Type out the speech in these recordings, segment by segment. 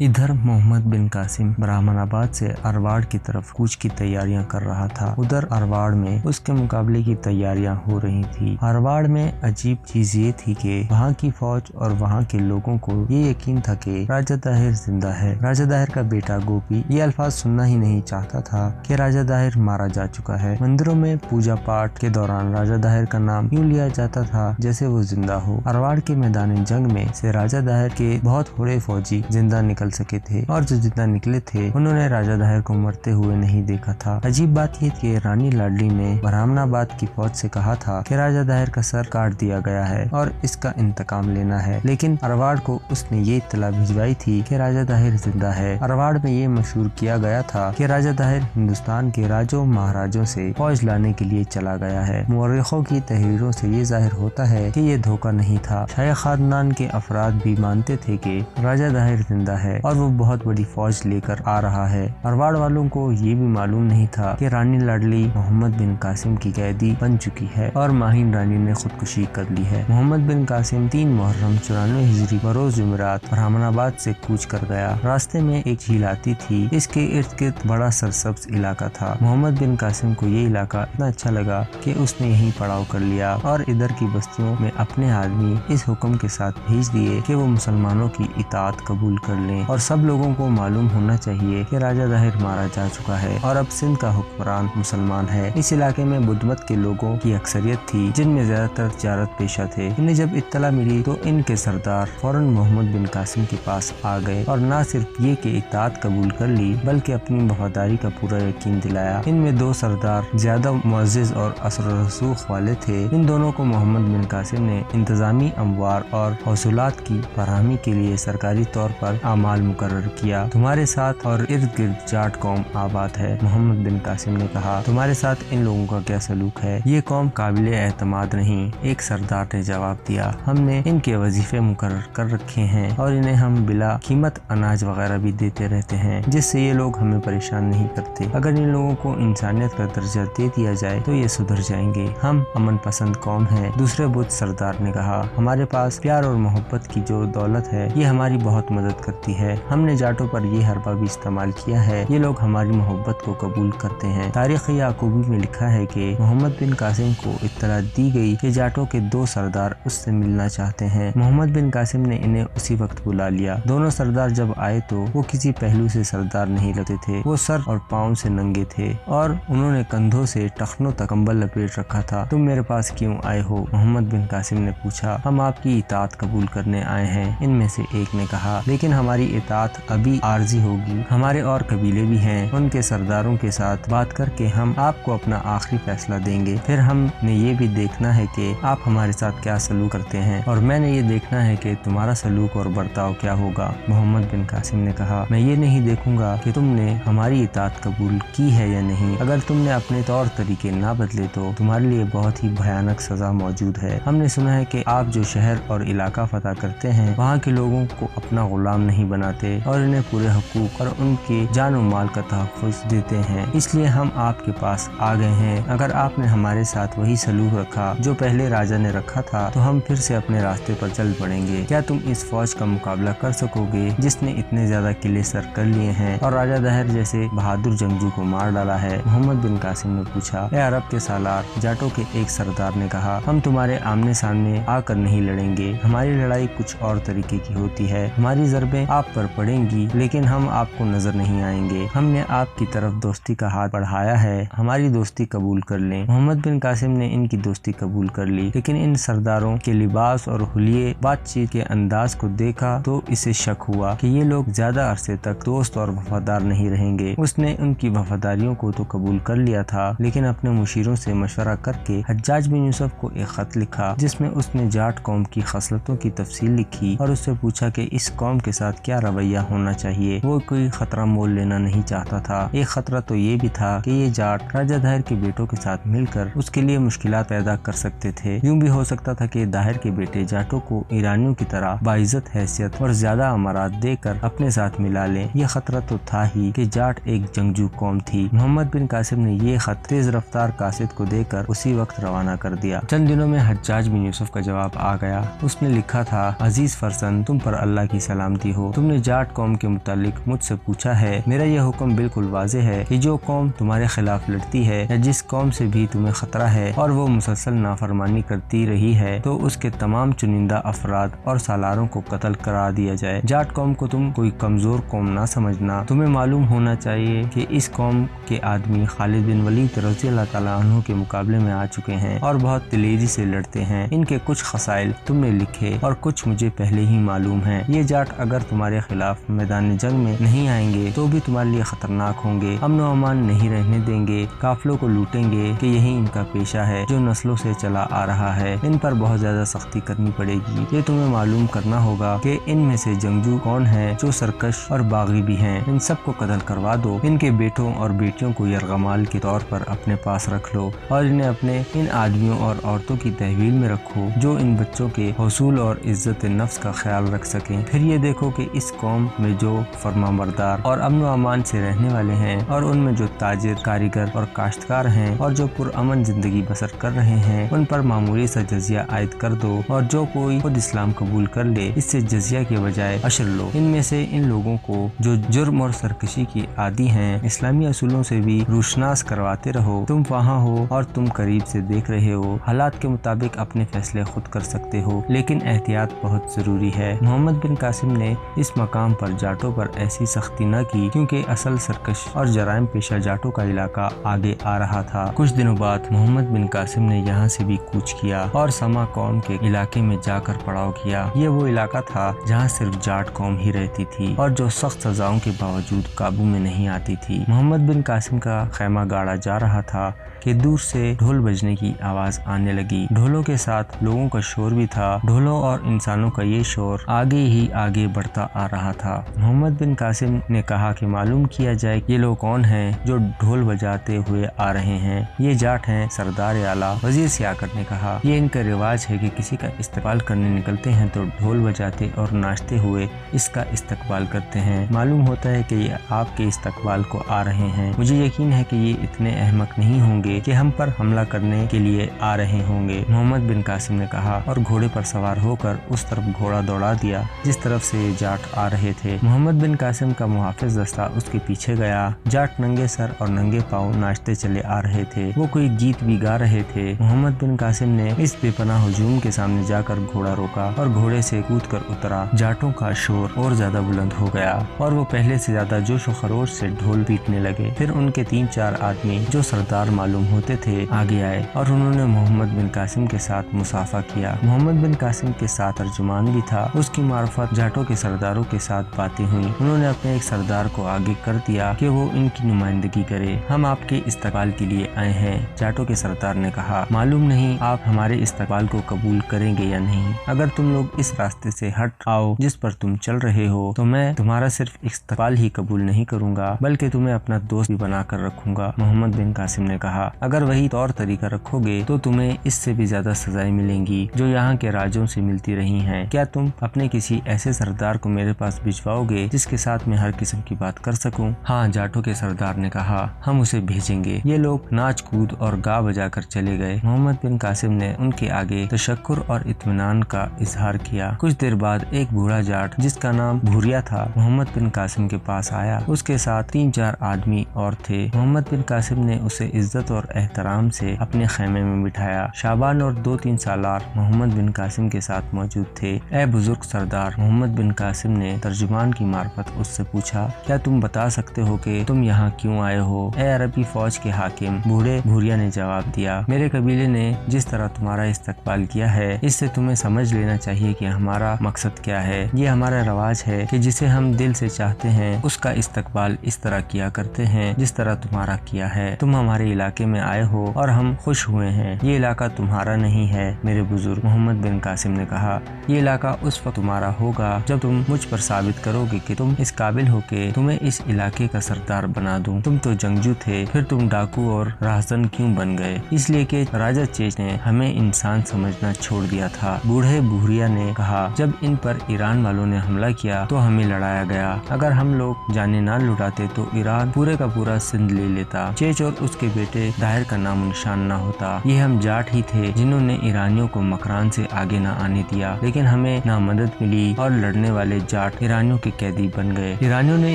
इधर मोहम्मद बिन कासिम ब्राह्मणाबाद से अरवाड़ की तरफ कूच की तैयारियां कर रहा था। उधर अरवाड़ में उसके मुकाबले की तैयारियां हो रही थी। अरवाड़ में अजीब चीज ये थी कि वहाँ की फौज और वहाँ के लोगों को ये यकीन था कि राजा दाहिर जिंदा है। राजा दाहिर का बेटा गोपी ये अल्फाज सुनना ही नहीं चाहता था कि राजा दाहिर मारा जा चुका है। मंदिरों में पूजा पाठ के दौरान राजा दाहिर का नाम यूं लिया जाता था जैसे वो जिंदा हो। अरवाड़ के मैदान जंग में से राजा दाहिर के बहुत थोड़े फौजी जिंदा निकल सके थे और जो जिंदा निकले थे उन्होंने राजा दाहिर को मरते हुए नहीं देखा था। अजीब बात ये कि रानी लाडली ने ब्राह्मणाबाद की फौज से कहा था कि राजा दाहिर का सर काट दिया गया है और इसका इंतकाम लेना है, लेकिन अरवाड़ को उसने ये इत्तला भिजवाई थी कि राजा दाहिर जिंदा है। अरवाड़ में ये मशहूर किया गया था कि राजा दाहिर हिंदुस्तान के राजों महाराजों से फौज लाने के लिए चला गया है। मुअर्रिखों की तहरीरों से ये जाहिर होता है कि ये धोखा नहीं था। शाही खानदान के अफराद भी मानते थे कि राजा दाहिर जिंदा है और वो बहुत बड़ी फौज लेकर आ रहा है। अरवाड़ वालों को ये भी मालूम नहीं था कि रानी लाडली मोहम्मद बिन कासिम की कैदी बन चुकी है और माहिन रानी ने खुदकुशी कर ली है। मोहम्मद बिन कासिम 3 मुहर्रम 94 हिजरी बरोज जुमेरात ब्राह्मणाबाद से कूच कर गया। रास्ते में एक झील आती थी। इसके इर्द गिर्द बड़ा सरसब्ज इलाका था। मोहम्मद बिन कासिम को ये इलाका इतना अच्छा लगा कि उसने यहीं पड़ाव कर लिया और इधर की बस्तियों में अपने आदमी इस हुक्म के साथ भेज दिए कि वो मुसलमानों की इताअत कबूल कर लें और सब लोगों को मालूम होना चाहिए कि राजा दाहिर मारा जा चुका है और अब सिंध का हुक्मरान मुसलमान है। इस इलाके में बुद्धमत के लोगों की अक्सरियत थी जिनमें ज्यादातर तिजारत पेशा थे। इन्हें जब इत्तला मिली तो इनके सरदार फौरन मोहम्मद बिन कासिम के पास आ गए और न सिर्फ ये कि इताअत कबूल कर ली बल्कि अपनी वफादारी का पूरा यकीन दिलाया। इनमें 2 सरदार ज्यादा मुअज़्ज़िज़ और असर रसूख वाले थे। इन दोनों को मोहम्मद बिन कासिम ने इंतजामी अमवार और हौसलात की फराहमी के लिए सरकारी तौर पर आमाल मुकर्रर किया। तुम्हारे साथ और इर्द गिर्द जाट कौम आबाद है। मोहम्मद बिन कासिम ने कहा, तुम्हारे साथ इन लोगों का क्या सलूक है? ये कौम काबिल एतमाद नहीं। एक सरदार ने जवाब दिया, हमने इनके वजीफे मुकर्रर कर रखे हैं और इन्हें हम बिला कीमत अनाज वगैरह भी देते रहते हैं जिससे ये लोग हमें परेशान नहीं करते। अगर इन लोगों को इंसानियत का दर्जा दे दिया जाए तो ये सुधर जाएंगे। हम अमन पसंद कौम है। दूसरे बुद्ध सरदार ने कहा, हमारे पास प्यार और मोहब्बत की जो दौलत है ये हमारी बहुत मदद करती है। हमने जाटों पर ये हरबा भी इस्तेमाल किया है। ये लोग हमारी मोहब्बत को कबूल करते हैं। तारीख याकूबी में लिखा है कि मोहम्मद बिन कासिम को इत्तला दी गई कि जाटों के 2 सरदार उससे मिलना चाहते हैं। मोहम्मद बिन कासिम ने इन्हें उसी वक्त बुला लिया। दोनों सरदार जब आए तो वो किसी पहलू से सरदार नहीं लगते थे। वो सर और पाँव से नंगे थे और उन्होंने कंधों से टखनों तक कंबल लपेट रखा था। तुम मेरे पास क्यों आए हो? मोहम्मद बिन कासिम ने पूछा। हम आपकी इताअत कबूल करने आए हैं। इनमें से एक ने कहा, लेकिन हमारी इताअत अभी आर्जी होगी। हमारे और कबीले भी हैं। उनके सरदारों के साथ बात करके हम आपको अपना आखिरी फैसला देंगे। फिर हमने ये भी देखना है कि आप हमारे साथ क्या सलूक करते हैं और मैंने ये देखना है कि तुम्हारा सलूक और बर्ताव क्या होगा। मोहम्मद बिन कासिम ने कहा, मैं ये नहीं देखूंगा कि तुमने हमारी इताअत कबूल की है या नहीं। अगर तुमने अपने तौर तरीके ना बदले तो तुम्हारे लिए बहुत ही भयानक सजा मौजूद है। हमने सुना है कि आप जो शहर और इलाका फतह करते हैं वहाँ के लोगों को अपना गुलाम नहीं बनाते और इन्हें पूरे हकूक और उनके जान और माल का तहफ़्फ़ुज़ देते हैं। इसलिए हम आपके पास आ गए हैं। अगर आपने हमारे साथ वही सलूक रखा जो पहले राजा ने रखा था तो हम फिर से अपने रास्ते पर चल पड़ेंगे। क्या तुम इस फौज का मुकाबला कर सकोगे जिसने इतने ज्यादा किले सर कर लिए हैं और राजा दाहिर जैसे बहादुर जंगजू को मार डाला है? मोहम्मद बिन कासिम ने पूछा। ए अरब के सालार, जाटों के एक सरदार ने कहा, हम तुम्हारे आमने सामने आकर नहीं लड़ेंगे। हमारी लड़ाई कुछ और तरीके की होती है। हमारी ज़रबें आप पर पड़ेंगी लेकिन हम आपको नजर नहीं आएंगे। हमने आपकी तरफ दोस्ती का हाथ बढ़ाया है। हमारी दोस्ती कबूल कर लें। मोहम्मद बिन कासिम ने इनकी दोस्ती कबूल कर ली, लेकिन इन सरदारों के लिबास और हुलिये बातचीत के अंदाज को देखा तो इसे शक हुआ कि ये लोग ज्यादा अरसे तक दोस्त और वफादार नहीं रहेंगे। उसने उनकी वफादारियों को तो कबूल कर लिया था लेकिन अपने मुशीरों से मशवरा करके हज्जाज बिन यूसुफ को एक खत लिखा जिसमें उसने जाट कौम की खसलतों की तफसील लिखी और उससे पूछा कि इस कौम के साथ क्या रवैया होना चाहिए। वो कोई खतरा मोल लेना नहीं चाहता था। एक खतरा तो ये भी था कि ये जाट राजा दाहिर के बेटों के साथ मिलकर उसके लिए मुश्किलात पैदा कर सकते थे। यूं भी हो सकता था कि दाहिर के बेटे जाटों को ईरानियों की तरह बाइज्जत हैसियत और ज्यादा अमारात देकर अपने साथ मिला लें। ये खतरा तो था ही कि जाट एक जंगजू कौम थी। मोहम्मद बिन कासिम ने ये खत तेज रफ्तार कासिद को देकर उसी वक्त रवाना कर दिया। चंद दिनों में हज्जाज बिन यूसुफ का जवाब आ गया। उसने लिखा था, अजीज फरसन, तुम पर अल्लाह की सलामती हो। तुम तुमने जाट कौम के मुतालिक मुझसे पूछा है। मेरा यह हुक्म बिल्कुल वाज़ेह है कि जो कौम तुम्हारे खिलाफ लड़ती है या जिस कौम से भी तुम्हें खतरा है और वो मुसलसल नाफरमानी करती रही है तो उसके तमाम चुनिंदा अफराद और सालारों को कत्ल करा दिया जाए। जाट कौम को तुम कोई कमजोर कौम ना समझना। तुम्हें मालूम होना चाहिए कि इस कौम के आदमी खालिद बिन वलीद रज़ी अल्लाह ताला अन्हु के मुकाबले में आ चुके हैं और बहुत दिलेरी से लड़ते हैं। इनके कुछ खसाइल तुमने लिखे और कुछ मुझे पहले ही मालूम है। ये जाट अगर तुम्हारे खिलाफ मैदान जंग में नहीं आएंगे तो भी तुम्हारे लिए खतरनाक होंगे, अमन व अमान नहीं रहने देंगे, काफिलों को लूटेंगे कि यही इनका पेशा है जो नस्लों से चला आ रहा है। इन पर बहुत ज्यादा सख्ती करनी पड़ेगी। ये तुम्हें मालूम करना होगा कि इनमें से जंगजू कौन है जो सरकश और बागी भी हैं। इन सबको कत्ल करवा दो। इनके बेटों और बेटियों को यरगमाल के तौर पर अपने पास रख लो और इन्हें अपने इन आदमियों और औरतों की तहवील में रखो जो इन बच्चों के हसूल और इज्जत नफ्स का ख्याल रख सकें। फिर ये देखो कि इस कौम में जो फरमाबरदार और अमन व अमान से रहने वाले हैं और उनमें जो ताजिर, कारीगर और काश्तकार हैं और जो पुरअमन जिंदगी बसर कर रहे हैं उन पर मामूली सा जजिया आयद कर दो और जो कोई खुद इस्लाम कबूल कर ले इससे जजिया के बजाय अशर लो। इनमें से इन लोगों को जो जुर्म और सरकशी की आदी हैं इस्लामी असूलों से भी रूशनास करवाते रहो। तुम वहाँ हो और तुम करीब से देख रहे हो। हालात के मुताबिक अपने फैसले खुद कर सकते हो लेकिन एहतियात बहुत जरूरी है। मोहम्मद बिन कासिम ने इस मकाम पर जाटों पर ऐसी सख्ती न की क्योंकि असल सरकश और जराइम पेशा जाटों का इलाका आगे आ रहा था। कुछ दिनों बाद मोहम्मद बिन कासिम ने यहाँ से भी कूच किया और समा कौम के इलाके में जाकर पड़ाव किया। ये वो इलाका था जहाँ सिर्फ जाट कौम ही रहती थी और जो सख्त सजाओं के बावजूद काबू में नहीं आती थी। मोहम्मद बिन कासिम का खैमा गाड़ा जा रहा था कि दूर से ढोल बजने की आवाज आने लगी। ढोलों के साथ लोगों का शोर भी था। ढोलों और इंसानों का ये शोर आगे ही आगे बढ़ता आ रहा था। मोहम्मद बिन कासिम ने कहा कि मालूम किया जाए ये लोग कौन हैं जो ढोल बजाते हुए आ रहे हैं। ये जाट हैं सरदार आला। वजीर सियाकत ने कहा ये इनका रिवाज है कि किसी का इस्तकबाल करने निकलते हैं तो ढोल बजाते और नाचते हुए इसका इस्तकबाल करते हैं। मालूम होता है कि ये आपके इस्तकबाल को आ रहे हैं। मुझे यकीन है कि ये इतने अहमक नहीं होंगे कि हम पर हमला करने के लिए आ रहे होंगे। मोहम्मद बिन कासिम ने कहा और घोड़े पर सवार होकर उस तरफ घोड़ा दौड़ा दिया जिस तरफ से ये जाट आ रहे थे। मोहम्मद बिन कासिम का मुहाफिज दस्ता उसके पीछे गया। जाट नंगे सर और नंगे पाँव नाचते चले आ रहे थे। वो कोई गीत भी गा रहे थे। मोहम्मद बिन कासिम ने इस बेपनाह हुजूम के सामने जाकर घोड़ा रोका और घोड़े से कूद कर उतरा। जाटों का शोर और ज्यादा बुलंद हो गया और वो पहले से ज्यादा जोश व खरोश से ढोल पीटने लगे। फिर उनके 3-4 आदमी जो सरदार मालूम होते थे आगे आए और उन्होंने मोहम्मद बिन कासिम के साथ मुसाफा किया। मोहम्मद बिन कासिम के साथ तर्जुमान भी था। उसकी मार्फत जाटों के सरदारों के साथ बातें हुई। उन्होंने अपने एक सरदार को आगे कर दिया कि वो इनकी नुमाइंदगी करे। हम आपके इस्तकबाल के लिए आए हैं। जाटों के सरदार ने कहा मालूम नहीं आप हमारे इस्तकबाल को कबूल करेंगे या नहीं। अगर तुम लोग इस रास्ते से हट आओ जिस पर तुम चल रहे हो तो मैं तुम्हारा सिर्फ इस्तकबाल ही कबूल नहीं करूंगा बल्कि तुम्हें अपना दोस्त भी बना कर रखूंगा। मोहम्मद बिन कासिम ने कहा अगर वही तौर तरीका रखोगे तो तुम्हें इससे भी ज्यादा सजाएं मिलेंगी जो यहाँ के राजों से मिलती रही हैं। क्या तुम अपने किसी ऐसे सरदार को मेरे पास भिजवाओगे जिसके साथ मैं हर किस्म की बात कर सकूं? हाँ, जाटों के सरदार ने कहा हम उसे भेजेंगे। ये लोग नाच कूद और गा बजा कर चले गए। मोहम्मद बिन कासिम ने उनके आगे तशक्कुर और इत्मीनान का इजहार किया। कुछ देर बाद एक बूढ़ा जाट जिसका नाम भूरिया था मोहम्मद बिन कासिम के पास आया। उसके साथ 3-4 आदमी और थे। मोहम्मद बिन कासिम ने उसे इज्जत और एहतराम से अपने खैमे में बिठाया। शाबान और 2-3 सालार मोहम्मद बिन कासिम के साथ मौजूद थे। ए बुजुर्ग सरदार, मोहम्मद बिन कासिम ने तर्जुमान की मार्फत उससे पूछा क्या तुम बता सकते हो कि तुम यहाँ क्यों आए हो? ए अरबी फौज के हाकिम, बूढ़े भूरिया ने जवाब दिया मेरे कबीले ने जिस तरह तुम्हारा इस्तकबाल किया है इससे तुम्हें समझ लेना चाहिए कि हमारा मकसद क्या है। ये हमारा रवाज है कि जिसे हम दिल से चाहते हैं उसका इस्तकबाल इस तरह किया करते हैं जिस तरह तुम्हारा किया है। तुम हमारे इलाके में आए हो और हम खुश हुए हैं। ये इलाका तुम्हारा नहीं है मेरे बुजुर्ग। मोहम्मद बिन कासिम ने कहा ये इलाका उस वक्त तुम्हारा होगा जब तुम मुझ पर साबित करोगे कि तुम इस काबिल हो कि तुम्हें इस इलाके का सरदार बना दूं। तुम तो जंगजू थे, फिर तुम डाकू और राहजन क्यों बन गए? इसलिए कि राजा चेच ने हमें इंसान समझना छोड़ दिया था। बूढ़े भूरिया ने कहा जब इन पर ईरान वालों ने हमला किया तो हमें लड़ाया गया। अगर हम लोग जाने ना लुटाते तो ईरान पूरे का पूरा सिंध ले लेता। चेच और उसके बेटे दाहिर का नाम निशान ना होता। ये हम जाट ही थे जिन्होंने ईरानियों को मकरान से आगे ना आने दिया, लेकिन हमें ना मदद मिली और लड़ने वाले जाट ईरानियों के कैदी बन गए। ईरानियों ने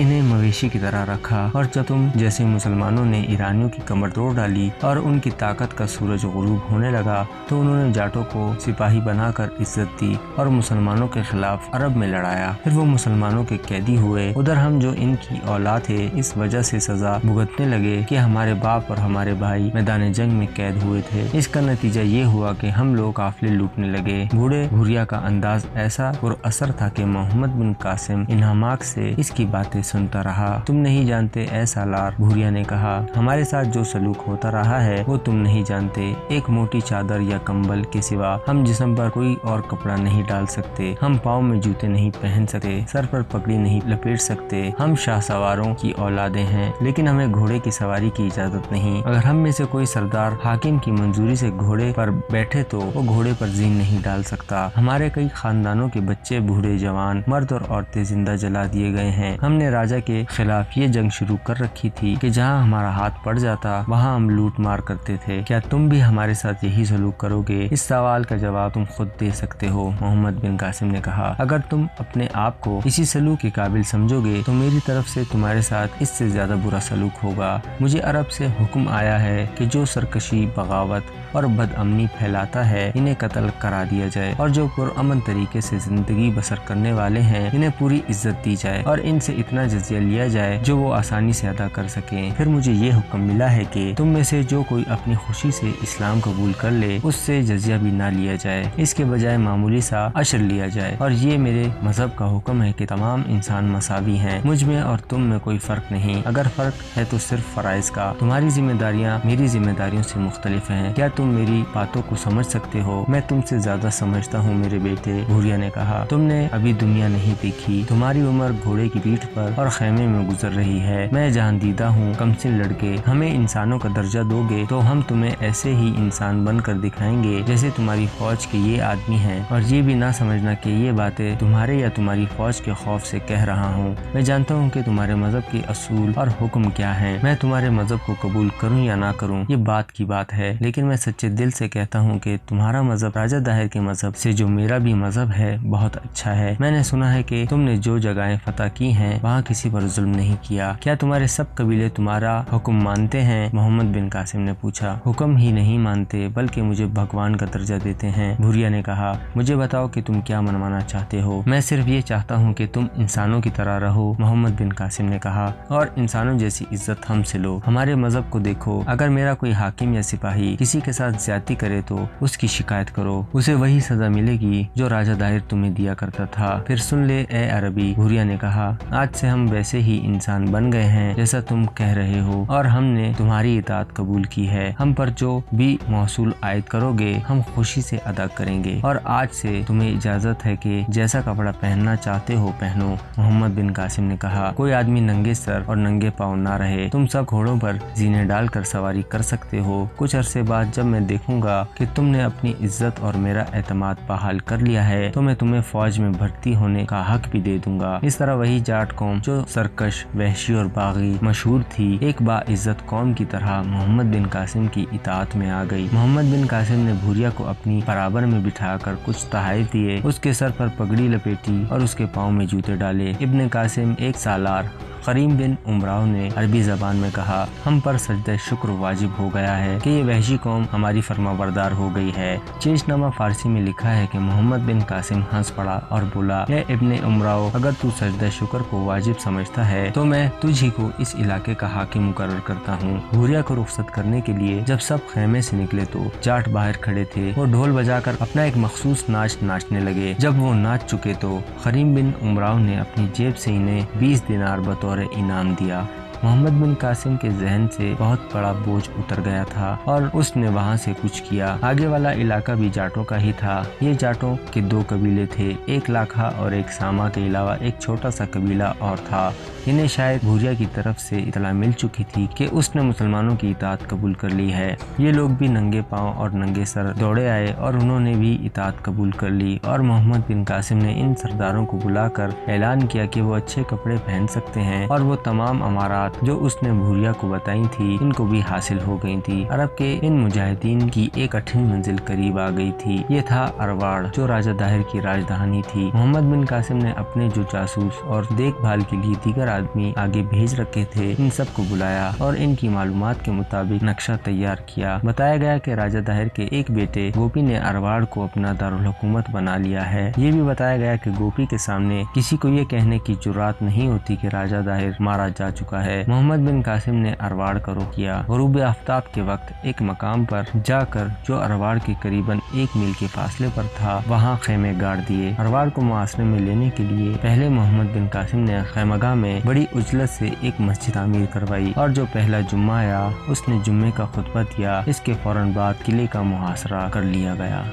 इन्हें मवेशी की तरह रखा और जब तुम जैसे मुसलमानों ने ईरानियों की कमर तोड़ डाली और उनकी ताकत का सूरज गुरूब होने लगा तो उन्होंने जाटों को सिपाही बनाकर इज्जत दी और मुसलमानों के खिलाफ अरब में लड़ाया। फिर वो मुसलमानों के कैदी हुए। उधर हम जो इनकी औलाद थे इस वजह से सजा भुगतने लगे कि हमारे बाप और हमारे भाई मैदान जंग में कैद हुए थे। इसका नतीजा ये हुआ कि हम लोग काफिले लूटने लगे। बूढ़े भूरिया का अंदाज ऐसा पुरअसर था कि मोहम्मद बिन कासिम इन्हमाक से इसकी बातें सुनता रहा। तुम नहीं जानते ऐ सालार, भूरिया ने कहा, हमारे साथ जो सलूक होता रहा है वो तुम नहीं जानते। एक मोटी चादर या कंबल के सिवा हम जिस्म पर कोई और कपड़ा नहीं डाल सकते। हम पाँव में जूते नहीं पहन सकते, सर पर पगड़ी नहीं लपेट सकते। हम शाह सवारों की औलादे हैं लेकिन हमें घोड़े की सवारी की इजाजत नहीं। अगर हम में से कोई सरदार हाकिम की मंजूरी से घोड़े पर बैठे तो वो घोड़े पर जीन नहीं डाल सकता। हमारे कई खानदानों के बच्चे, बूढ़े, जवान, मर्द और औरतें जिंदा जला दिए गए हैं। हमने राजा के खिलाफ ये जंग शुरू कर रखी थी कि जहाँ हमारा हाथ पड़ जाता वहाँ हम लूट मार करते थे। क्या तुम भी हमारे साथ यही सलूक करोगे? इस सवाल का जवाब तुम खुद दे सकते हो, मोहम्मद बिन कासिम ने कहा। अगर तुम अपने आप को इसी सलूक के काबिल समझोगे तो मेरी तरफ से तुम्हारे साथ इससे ज्यादा बुरा सलूक होगा। मुझे अरब से हुक्म आया है कि जो सरकशी, बगावत और बदअमनी फैलाता है इन्हें कत्ल करा दिया जाए और जो पुरअमन तरीके से जिंदगी बसर करने वाले हैं इन्हें पूरी इज्जत दी जाए और इनसे इतना जजिया लिया जाए जो वो आसानी से अदा कर सके। फिर मुझे ये हुक्म मिला है कि तुम में से जो कोई अपनी खुशी से इस्लाम कबूल कर ले उससे जजिया भी ना लिया जाए, इसके बजाय मामूली सा अशर लिया जाए। और ये मेरे मजहब का हुक्म है कि तमाम इंसान मसावी हैं, मुझ में और तुम में कोई फर्क नहीं। अगर फर्क है तो सिर्फ फराइज का। तुम्हारी जिम्मेदारियाँ मेरी जिम्मेदारियों से मुख्तलिफ हैं। क्या तुम मेरी बातों को समझ सकते हो? मैं तुमसे ज्यादा समझता हूँ मेरे बेटे, भूरिया ने कहा। तुमने अभी दुनिया नहीं देखी। तुम्हारी उम्र घोड़े की पीठ पर और खेमे में गुजर रही है। मैं जहांदीदा हूँ, कमसिन लड़के। हमें इंसानों का दर्जा दोगे तो हम तुम्हें ऐसे ही इंसान बनकर दिखाएंगे जैसे तुम्हारी फौज के ये आदमी हैं। और ये भी ना समझना कि ये बातें तुम्हारे या तुम्हारी फौज के खौफ से कह रहा हूँ। मैं जानता हूँ कि तुम्हारे मजहब के असूल और हुक्म क्या है। मैं तुम्हारे मजहब को कबूल करूँ या ना करूँ ये बात की बात है, लेकिन मैं सच्चे दिल से कहता हूँ कि तुम्हारा मजहब राजा दाहिर के मजहब से जो मेरा भी मजहब है बहुत अच्छा है। मैंने सुना है कि तुमने जो जगहें फतह की हैं वहाँ किसी पर जुल्म नहीं किया। क्या तुम्हारे सब कबीले तुम्हारा हुक्म मानते हैं? मोहम्मद बिन कासिम ने पूछा। हुक्म ही नहीं मानते बल्कि मुझे भगवान का दर्जा देते हैं, भूरिया ने कहा। मुझे बताओ कि तुम क्या मनवाना चाहते हो? मैं सिर्फ ये चाहता हूँ कि तुम इंसानों की तरह रहो, मोहम्मद बिन कासिम ने कहा, और इंसानों जैसी इज्जत हमसे लो। हमारे मजहब को देखो, अगर मेरा कोई हाकिम या सिपाही किसी के साथ ज्यादती करे तो उसकी शिकायत करो, उसे वही सजा मिलेगी जो राजा दाहिर तुम्हें दिया करता था। फिर सुन ले ए अरबी, भूरिया ने कहा, आज से हम वैसे ही इंसान बन गए हैं जैसा तुम कह रहे हो और हमने तुम्हारी इताअत कबूल की है। हम पर जो भी महसूल आयद करोगे हम खुशी से अदा करेंगे और आज से तुम्हें इजाजत है कि जैसा कपड़ा पहनना चाहते हो पहनो, मोहम्मद बिन कासिम ने कहा। कोई आदमी नंगे सर और नंगे पाँव ना रहे। तुम सब घोड़ों पर जीने डालकर सवारी कर सकते हो। कुछ अरसे बाद जब मैं देखूंगा कि तुमने अपनी इज्जत और मेरा एतमाद बहाल कर लिया है तो मैं तुम्हें फौज में भर्ती होने का हक भी दे दूंगा। इस तरह वही जाट कौम जो सरकश, वहशी और बागी मशहूर थी एक बाइज्जत कौम की तरह मोहम्मद बिन कासिम की इताअत में आ गई। मोहम्मद बिन कासिम ने भूरिया को अपनी बराबर में बिठाकर कुछ तहाइफ दिए, उसके सर पर पगड़ी लपेटी और उसके पाँव में जूते डाले। इब्ने कासिम एक सालार करीम बिन उमराव ने अरबी जबान में कहा, हम पर सजदा शुक्र वाजिब हो गया है कि ये वहशी कौम हमारी फरमाबरदार हो गई है। चेशनामा फारसी में लिखा है कि मोहम्मद बिन कासिम हंस पड़ा और बोला, ए इब्ने उमराव, अगर तू सजदा शुक्र को वाजिब समझता है तो मैं तुझी को इस इलाके का हाकिम मुकर्रर करता हूँ। भूरिया को रुखसत करने के लिए जब सब खेमे से निकले तो जाट बाहर खड़े थे। वो ढोल बजाकर अपना एक मखसूस नाच नाचने लगे। जब वो नाच चुके तो करीम बिन उमराव ने अपनी जेब से इन्हें 20 दिनार बतौर इनाम दिया। मोहम्मद बिन कासिम के जहन से बहुत बड़ा बोझ उतर गया था और उसने वहाँ से कुछ किया। आगे वाला इलाका भी जाटों का ही था। ये जाटों के दो कबीले थे, एक लाखा और एक सामा के अलावा एक छोटा सा कबीला और था। इन्हें शायद भूरिया की तरफ से इतला मिल चुकी थी कि उसने मुसलमानों की इताअत कबूल कर ली है। ये लोग भी नंगे पाँव और नंगे सर दौड़े आए और उन्होंने भी इताअत कबूल कर ली और मोहम्मद बिन कासिम ने इन सरदारों को बुलाकर ऐलान किया कि वो अच्छे कपड़े पहन सकते हैं और वो तमाम अमारात बात जो उसने भूरिया को बताई थी इनको भी हासिल हो गई थी। अरब के इन मुजाहिदीन की एक कठिन मंजिल करीब आ गई थी। ये था अरवाड़ जो राजा दाहिर की राजधानी थी। मोहम्मद बिन कासिम ने अपने जो जासूस और देखभाल के लिए दीगर आदमी आगे भेज रखे थे इन सब को बुलाया और इनकी मालूमात के मुताबिक नक्शा तैयार किया। बताया गया कि राजा दाहिर के एक बेटे गोपी ने अरवाड़ को अपना दारुल हुकूमत बना लिया है। ये भी बताया गया कि गोपी के सामने किसी को ये कहने की जुर्रात नहीं होती कि राजा दाहिर मारा जा चुका है। मोहम्मद बिन कासिम ने अरवाड़ का रुख किया। गुरूब आफ्ताब के वक्त एक मकाम पर जाकर जो अरवाड़ के करीबन 1 मील के फासले पर था वहाँ खेमे गाड़ दिए। अरवाड़ को मुआसरे में लेने के लिए पहले मोहम्मद बिन कासिम ने खैमगाह में बड़ी उजलत से एक मस्जिद तामीर करवाई और जो पहला जुम्मा आया उसने जुम्मे का खुतबा दिया। इसके फौरन बाद किले का मुहासरा कर लिया गया।